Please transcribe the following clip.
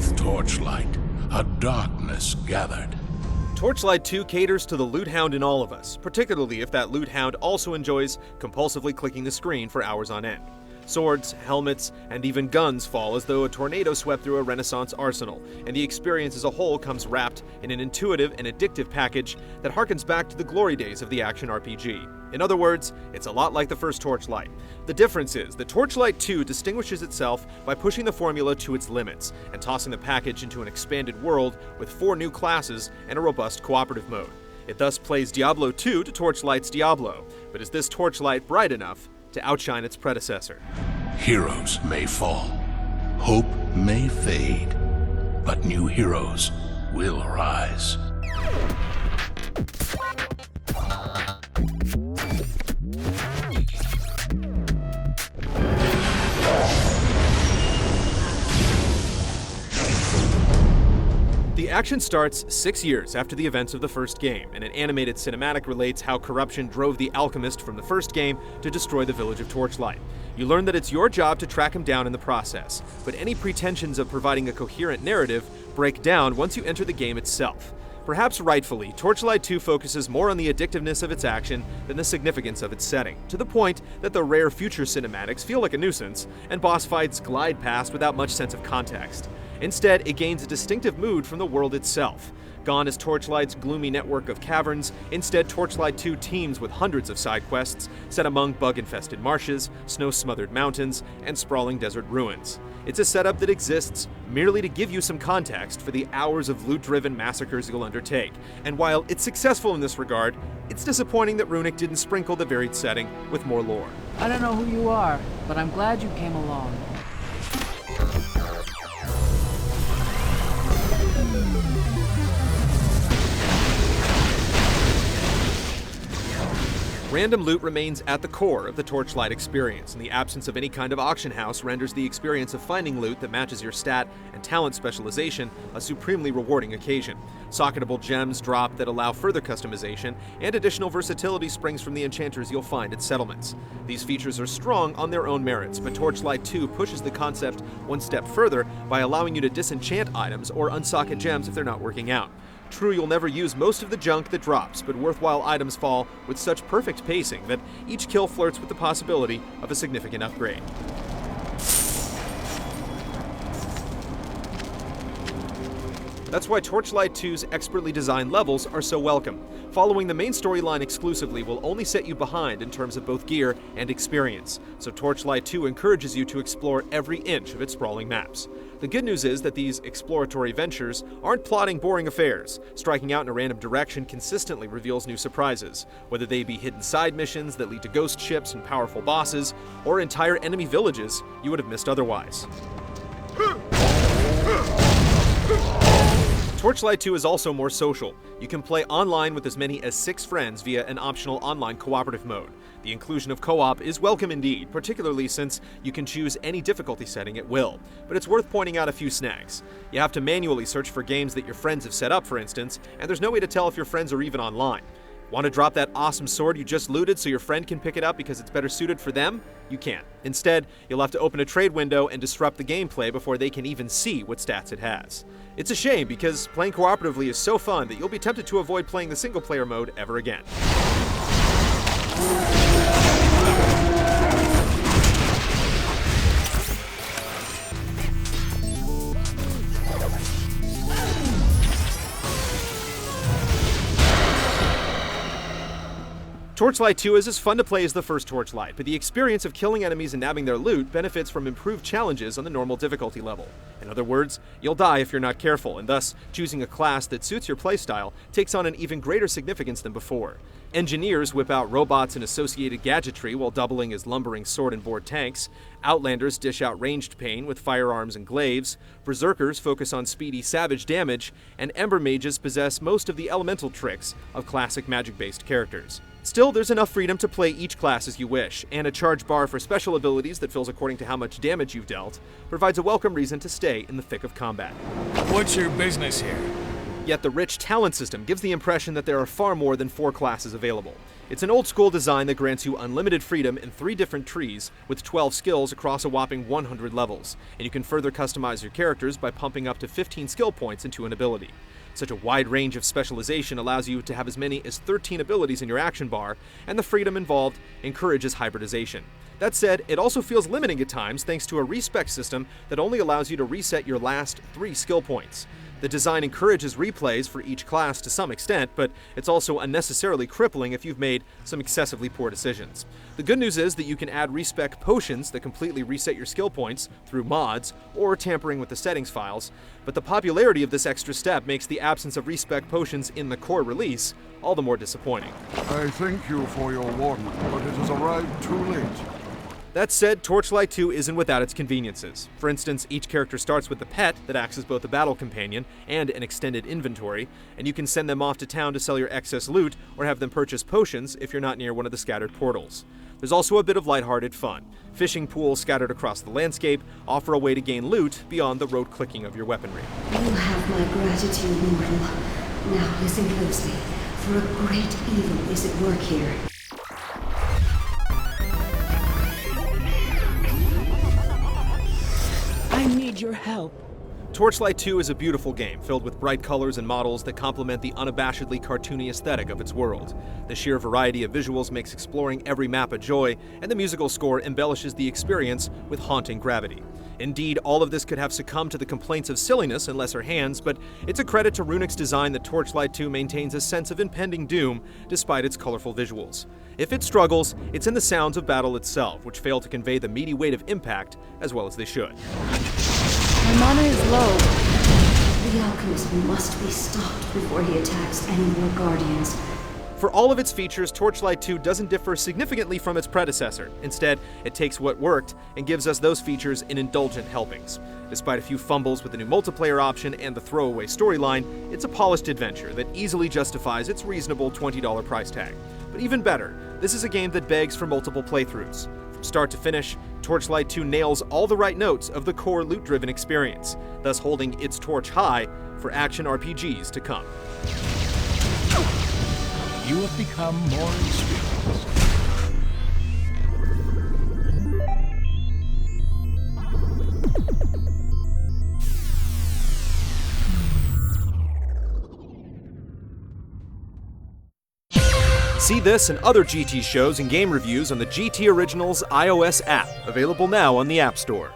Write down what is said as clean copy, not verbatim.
Beneath Torchlight, a darkness gathered. Torchlight II caters to the loot hound in all of us, particularly if that loot hound also enjoys compulsively clicking the screen for hours on end. Swords, helmets, and even guns fall as though a tornado swept through a Renaissance arsenal, and the experience as a whole comes wrapped in an intuitive and addictive package that harkens back to the glory days of the action RPG. In other words, it's a lot like the first Torchlight. The difference is that Torchlight II distinguishes itself by pushing the formula to its limits and tossing the package into an expanded world with 4 new classes and a robust cooperative mode. It thus plays Diablo 2 to Torchlight's Diablo, but is this Torchlight bright enough to outshine its predecessor? Heroes may fall, hope may fade, but new heroes will arise. The action starts 6 years after the events of the first game, and an animated cinematic relates how corruption drove the alchemist from the first game to destroy the village of Torchlight. You learn that it's your job to track him down in the process, but any pretensions of providing a coherent narrative break down once you enter the game itself. Perhaps rightfully, Torchlight II focuses more on the addictiveness of its action than the significance of its setting, to the point that the rare future cinematics feel like a nuisance, and boss fights glide past without much sense of context. Instead, it gains a distinctive mood from the world itself. Gone is Torchlight's gloomy network of caverns. Instead, Torchlight II teams with hundreds of side quests set among bug-infested marshes, snow-smothered mountains, and sprawling desert ruins. It's a setup that exists merely to give you some context for the hours of loot-driven massacres you'll undertake. And while it's successful in this regard, it's disappointing that Runic didn't sprinkle the varied setting with more lore. I don't know who you are, but I'm glad you came along. Random loot remains at the core of the Torchlight experience, and the absence of any kind of auction house renders the experience of finding loot that matches your stat and talent specialization a supremely rewarding occasion. Socketable gems drop that allow further customization, and additional versatility springs from the enchanters you'll find at settlements. These features are strong on their own merits, but Torchlight II pushes the concept one step further by allowing you to disenchant items or unsocket gems if they're not working out. True, you'll never use most of the junk that drops, but worthwhile items fall with such perfect pacing that each kill flirts with the possibility of a significant upgrade. That's why Torchlight 2's expertly designed levels are so welcome. Following the main storyline exclusively will only set you behind in terms of both gear and experience, so Torchlight 2 encourages you to explore every inch of its sprawling maps. The good news is that these exploratory ventures aren't plodding, boring affairs. Striking out in a random direction consistently reveals new surprises, whether they be hidden side missions that lead to ghost ships and powerful bosses, or entire enemy villages you would have missed otherwise. Torchlight 2 is also more social. You can play online with as many as 6 friends via an optional online cooperative mode. The inclusion of co-op is welcome indeed, particularly since you can choose any difficulty setting at will. But it's worth pointing out a few snags. You have to manually search for games that your friends have set up, for instance, and there's no way to tell if your friends are even online. Want to drop that awesome sword you just looted so your friend can pick it up because it's better suited for them? You can't. Instead, you'll have to open a trade window and disrupt the gameplay before they can even see what stats it has. It's a shame because playing cooperatively is so fun that you'll be tempted to avoid playing the single-player mode ever again. Torchlight 2 is as fun to play as the first Torchlight, but the experience of killing enemies and nabbing their loot benefits from improved challenges on the normal difficulty level. In other words, you'll die if you're not careful, and thus, choosing a class that suits your playstyle takes on an even greater significance than before. Engineers whip out robots and associated gadgetry while doubling as lumbering sword and board tanks. Outlanders dish out ranged pain with firearms and glaives. Berserkers focus on speedy savage damage, and Ember Mages possess most of the elemental tricks of classic magic-based characters. Still, there's enough freedom to play each class as you wish, and a charge bar for special abilities that fills according to how much damage you've dealt provides a welcome reason to stay in the thick of combat. What's your business here? Yet the rich talent system gives the impression that there are far more than 4 classes available. It's an old-school design that grants you unlimited freedom in 3 different trees with 12 skills across a whopping 100 levels, and you can further customize your characters by pumping up to 15 skill points into an ability. Such a wide range of specialization allows you to have as many as 13 abilities in your action bar, and the freedom involved encourages hybridization. That said, it also feels limiting at times thanks to a respec system that only allows you to reset your last 3 skill points. The design encourages replays for each class to some extent, but it's also unnecessarily crippling if you've made some excessively poor decisions. The good news is that you can add respec potions that completely reset your skill points through mods or tampering with the settings files, but the popularity of this extra step makes the absence of respec potions in the core release all the more disappointing. I thank you for your warning, but it has arrived too late. That said, Torchlight II isn't without its conveniences. For instance, each character starts with a pet that acts as both a battle companion and an extended inventory, and you can send them off to town to sell your excess loot or have them purchase potions if you're not near one of the scattered portals. There's also a bit of lighthearted fun. Fishing pools scattered across the landscape offer a way to gain loot beyond the rote clicking of your weaponry. You have my gratitude, mortal. Now listen closely, for a great evil is at work here. I need your help. Torchlight II is a beautiful game filled with bright colors and models that complement the unabashedly cartoony aesthetic of its world. The sheer variety of visuals makes exploring every map a joy, and the musical score embellishes the experience with haunting gravity. Indeed, all of this could have succumbed to the complaints of silliness in lesser hands, but it's a credit to Runic's design that Torchlight II maintains a sense of impending doom despite its colorful visuals. If it struggles, it's in the sounds of battle itself, which fail to convey the meaty weight of impact as well as they should. My mana is low. The alchemist must be stopped before he attacks any more guardians. For all of its features, Torchlight II doesn't differ significantly from its predecessor. Instead, it takes what worked and gives us those features in indulgent helpings. Despite a few fumbles with the new multiplayer option and the throwaway storyline, it's a polished adventure that easily justifies its reasonable $20 price tag. But even better, this is a game that begs for multiple playthroughs. From start to finish, Torchlight II nails all the right notes of the core loot-driven experience, thus holding its torch high for action RPGs to come. You have become more experienced. See this and other GT shows and game reviews on the GT Originals iOS app, available now on the App Store.